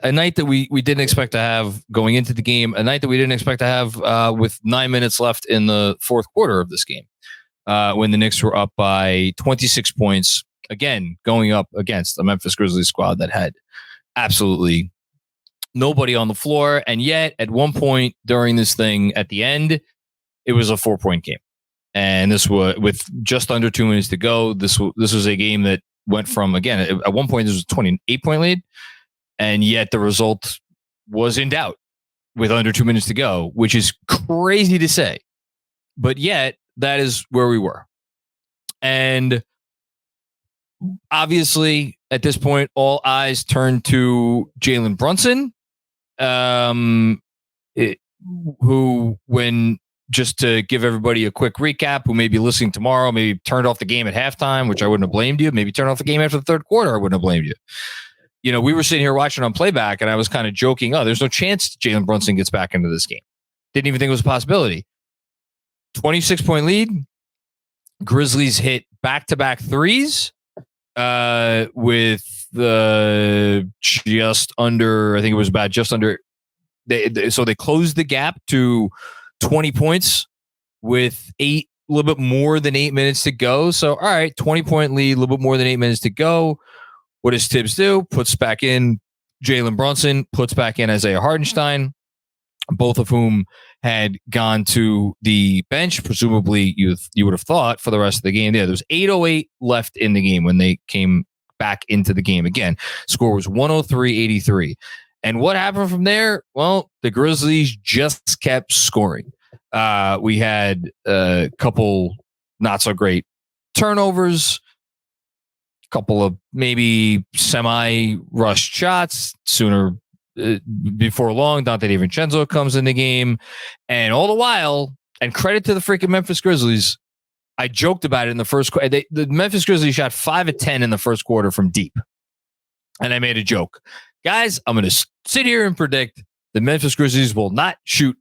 a night that we didn't expect to have going into the game, a night that we didn't expect to have with 9 minutes left in the fourth quarter of this game, when the Knicks were up by 26 points, again, going up against a Memphis Grizzlies squad that had absolutely nobody on the floor. And yet, at one point during this thing, at the end, it was a 4-point game. And this was with just under 2 minutes to go. This was a game that went from, again, at one point, there was a 28-point lead. And yet the result was in doubt with under 2 minutes to go, which is crazy to say. But yet, that is where we were. And obviously, at this point, all eyes turned to Jalen Brunson, who, when, just to give everybody a quick recap, who may be listening tomorrow, maybe turned off the game at halftime, which I wouldn't have blamed you. Maybe turned off the game after the third quarter, I wouldn't have blamed you. You know, we were sitting here watching on playback, and I was kind of joking, oh, there's no chance Jalen Brunson gets back into this game. Didn't even think it was a possibility. 26-point lead. Grizzlies hit back-to-back threes with just under, I think it was about just under. So they closed the gap to 20 points with a little bit more than 8 minutes to go. So, all right, 20-point lead, a little bit more than 8 minutes to go. What does Tibbs do? Puts back in Jalen Brunson, puts back in Isaiah Hartenstein, both of whom had gone to the bench. Presumably, you would have thought for the rest of the game. Yeah, there was 8:08 left in the game when they came back into the game again. Score was 103-83. And what happened from there? Well, the Grizzlies just kept scoring. We had a couple not so great turnovers, couple of maybe semi-rushed shots. Sooner before long, Dante DiVincenzo comes in the game. And all the while, and credit to the freaking Memphis Grizzlies, I joked about it in the first quarter. The Memphis Grizzlies shot 5 of 10 in the first quarter from deep. And I made a joke. Guys, I'm going to sit here and predict the Memphis Grizzlies will not shoot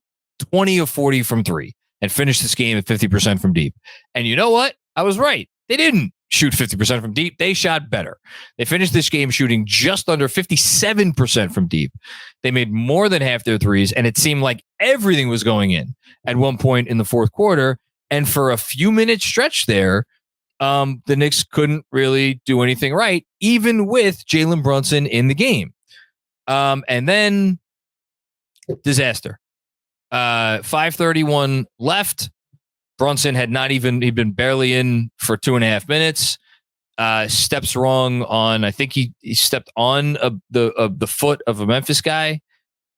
20 of 40 from three and finish this game at 50% from deep. And you know what? I was right. They didn't shoot 50% from deep. They shot better. They finished this game shooting just under 57% from deep. They made more than half their threes, and it seemed like everything was going in at one point in the fourth quarter. And for a few minute stretch there, the Knicks couldn't really do anything right, even with Jalen Brunson in the game. And then disaster. 5:31 left. Brunson had he'd been barely in for 2.5 minutes. Steps wrong on, I think he stepped on the foot of a Memphis guy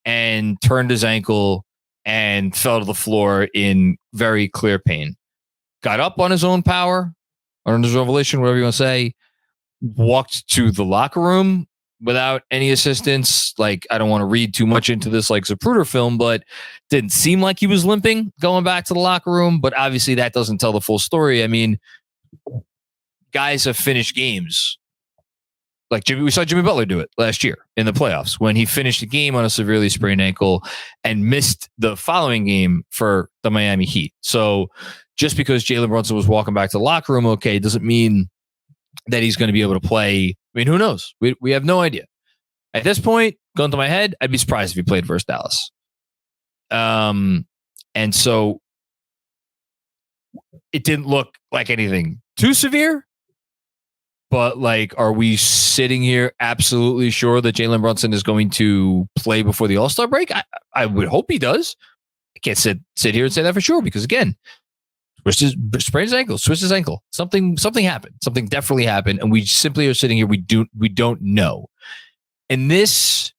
and turned his ankle and fell to the floor in very clear pain. Got up on his own power, on his own volition, whatever you want to say, walked to the locker room without any assistance. Like, I don't want to read too much into this like Zapruder film, but didn't seem like he was limping going back to the locker room. But obviously that doesn't tell the full story. I mean, guys have finished games. Like we saw Jimmy Butler do it last year in the playoffs when he finished the game on a severely sprained ankle and missed the following game for the Miami Heat. So just because Jalen Brunson was walking back to the locker room, okay, doesn't mean that he's going to be able to play. I mean, who knows? We have no idea. At this point, going to my head, I'd be surprised if he played versus Dallas. And so it didn't look like anything too severe. But, like, are we sitting here absolutely sure that Jalen Brunson is going to play before the All-Star break? I would hope he does. I can't sit here and say that for sure because, again, sprained his ankle, switched his ankle. Something happened. Something definitely happened, and we simply are sitting here. We don't know. And this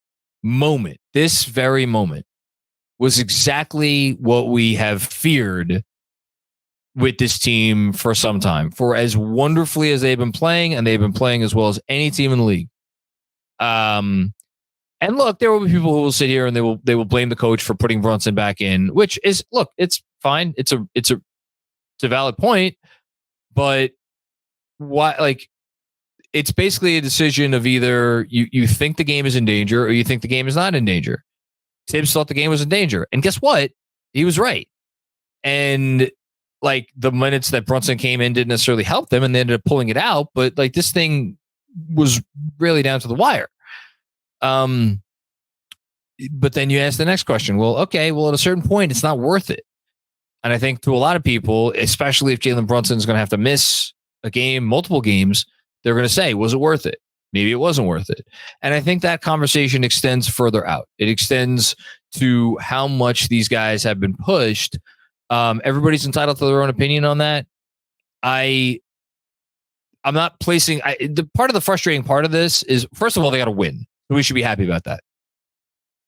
moment, this very moment, was exactly what we have feared with this team for some time, for as wonderfully as they've been playing, and they've been playing as well as any team in the league. And look, there will be people who will sit here and they will blame the coach for putting Brunson back in, which is, look, it's fine. It's a valid point, but why? Like, it's basically a decision of either you think the game is in danger or you think the game is not in danger. Tibbs thought the game was in danger, and guess what? He was right. And like, the minutes that Brunson came in didn't necessarily help them, and they ended up pulling it out. But like, this thing was really down to the wire. but then you ask the next question. Well, okay, well, at a certain point, it's not worth it. And I think to a lot of people, especially if Jalen Brunson is going to have to miss a game, multiple games, they're going to say, was it worth it? Maybe it wasn't worth it. And I think that conversation extends further out. It extends to how much these guys have been pushed. Everybody's entitled to their own opinion on that. I'm not placing the part of the frustrating part of this is, first of all, they got to win. We should be happy about that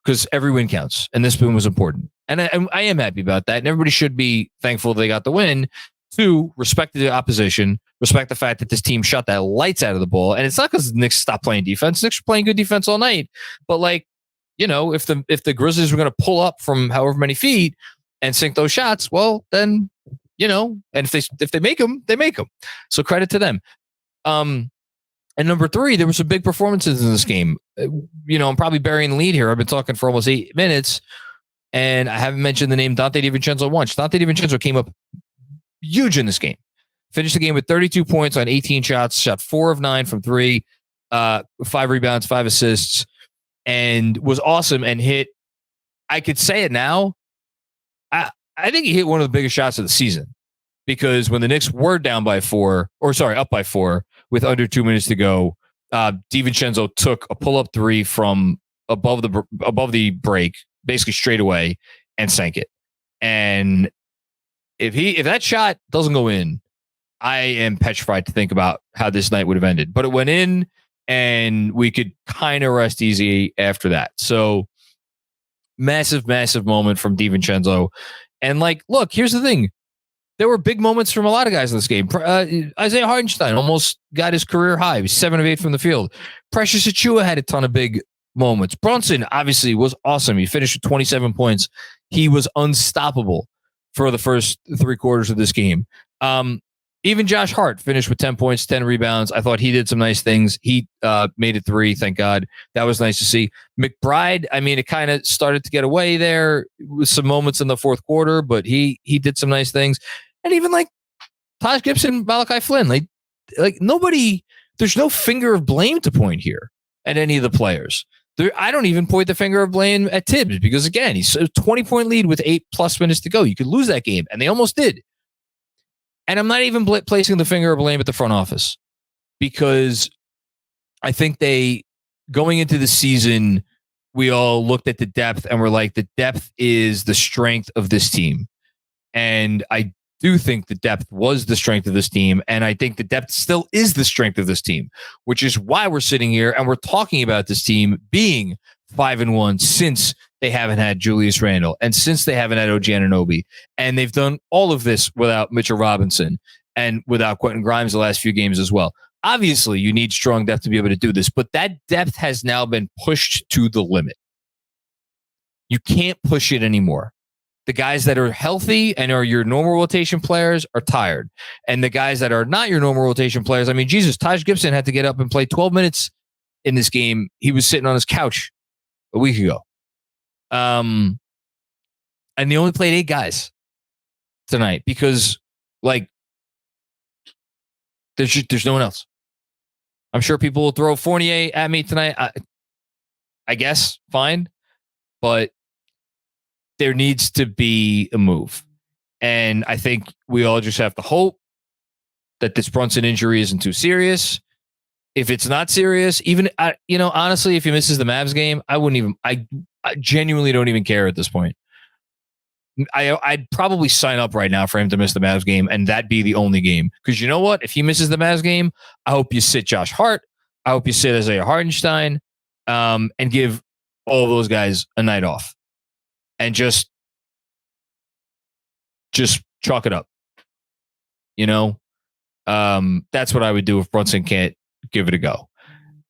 because every win counts, and this win was important. And I am happy about that. And everybody should be thankful they got the win. Two, respect the opposition, respect the fact that this team shot that lights out of the ball. And it's not because the Knicks stopped playing defense. Knicks were playing good defense all night. But like, you know, if the Grizzlies were going to pull up from however many feet and sink those shots, well, then, you know, and if they make them, they make them. So credit to them. And number three, there were some big performances in this game. You know, I'm probably burying the lead here. I've been talking for almost 8 minutes, and I haven't mentioned the name Donte DiVincenzo once. Donte DiVincenzo came up huge in this game. Finished the game with 32 points on 18 shots, shot 4 of 9 from 3, 5 rebounds, 5 assists, and was awesome and hit. I could say it now. I think he hit one of the biggest shots of the season, because when the Knicks were up by 4 with under 2 minutes to go, DiVincenzo took a pull-up 3 from above the break, basically straight away, and sank it. And if that shot doesn't go in, I am petrified to think about how this night would have ended. But it went in, and we could kind of rest easy after that. So massive, massive moment from DiVincenzo. And like, look, here's the thing. There were big moments from a lot of guys in this game. Isaiah Hartenstein almost got his career high. He was 7 of 8 from the field. Precious Achiuwa had a ton of big moments. Brunson obviously was awesome. He finished with 27 points. He was unstoppable for the first 3 quarters of this game. Even Josh Hart finished with 10 points, 10 rebounds. I thought he did some nice things. He made it 3, thank God. That was nice to see. McBride, I mean, it kind of started to get away there with some moments in the fourth quarter, but he did some nice things. And even like Taj Gibson, Malachi Flynn, like nobody, there's no finger of blame to point here at any of the players. I don't even point the finger of blame at Tibbs, because again, he's a 20-point lead with 8+ minutes to go. You could lose that game, and they almost did. And I'm not even placing the finger of blame at the front office, because I think going into the season, we all looked at the depth and we're like, the depth is the strength of this team. And I do think the depth was the strength of this team. And I think the depth still is the strength of this team, which is why we're sitting here and we're talking about this team being 5-1 since they haven't had Julius Randle and since they haven't had OG Anunoby. And they've done all of this without Mitchell Robinson and without Quentin Grimes the last few games as well. Obviously, you need strong depth to be able to do this, but that depth has now been pushed to the limit. You can't push it anymore. The guys that are healthy and are your normal rotation players are tired. And the guys that are not your normal rotation players, I mean, Jesus, Taj Gibson had to get up and play 12 minutes in this game. He was sitting on his couch a week ago. And they only played 8 guys tonight because, like, there's no one else. I'm sure people will throw Fournier at me tonight. I guess, fine. But there needs to be a move. And I think we all just have to hope that this Brunson injury isn't too serious. If it's not serious, even, honestly, if he misses the Mavs game, I genuinely don't even care at this point. I'd probably sign up right now for him to miss the Mavs game, and that'd be the only game. Because you know what? If he misses the Mavs game, I hope you sit Josh Hart. I hope you sit Isaiah Hartenstein, and give all of those guys a night off. And just chalk it up. That's what I would do if Brunson can't give it a go.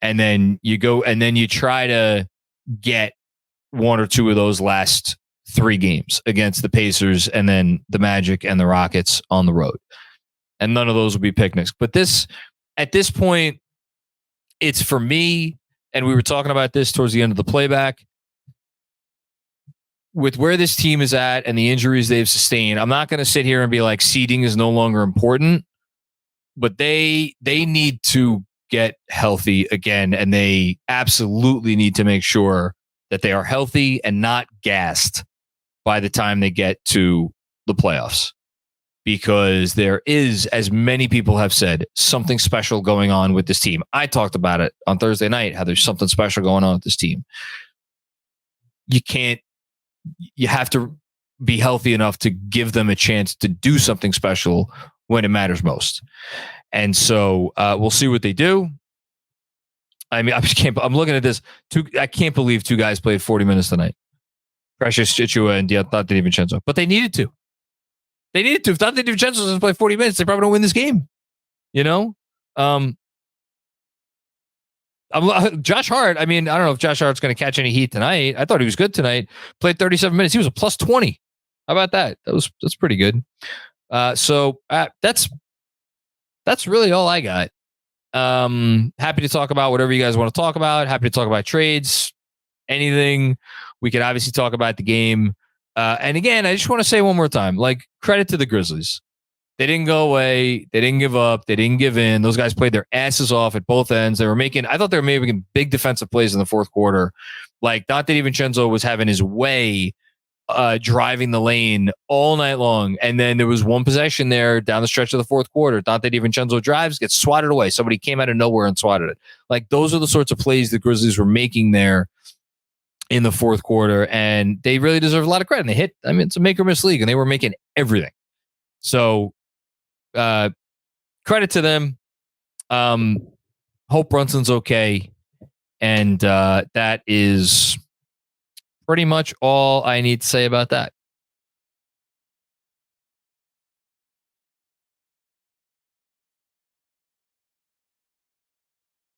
And then you go, and then you try to get 1 or 2 of those last 3 games against the Pacers and then the Magic and the Rockets on the road. And none of those will be picnics. But at this point, it's for me, and we were talking about this towards the end of the playback, with where this team is at and the injuries they've sustained, I'm not going to sit here and be like seeding is no longer important, but they need to get healthy again, and they absolutely need to make sure that they are healthy and not gassed by the time they get to the playoffs. Because there is, as many people have said, something special going on with this team. I talked about it on Thursday night, how there's something special going on with this team. You have to be healthy enough to give them a chance to do something special when it matters most. And so we'll see what they do. I mean, I'm looking at this. I can't believe two guys played 40 minutes tonight. Precious Chichua and Dante DiVincenzo. But they needed to. If Dante DiVincenzo doesn't play 40 minutes, they probably don't win this game. You know? Josh Hart, I mean, I don't know if Josh Hart's going to catch any heat tonight. I thought he was good tonight. Played 37 minutes. He was a plus 20. How about that? That's pretty good. So that's really all I got. Happy to talk about whatever you guys want to talk about. Happy to talk about trades, anything. We could obviously talk about the game. And again, I just want to say one more time, like, credit to the Grizzlies. They didn't go away. They didn't give up. They didn't give in. Those guys played their asses off at both ends. I thought they were making big defensive plays in the fourth quarter. Like, Dante DiVincenzo was having his way driving the lane all night long. And then there was one possession there down the stretch of the fourth quarter. Dante DiVincenzo drives, gets swatted away. Somebody came out of nowhere and swatted it. Like, those are the sorts of plays the Grizzlies were making there in the fourth quarter, and they really deserve a lot of credit. And they hit, I mean, it's a make or miss league, and they were making everything. So credit to them. Hope Brunson's okay. And that is pretty much all I need to say about that.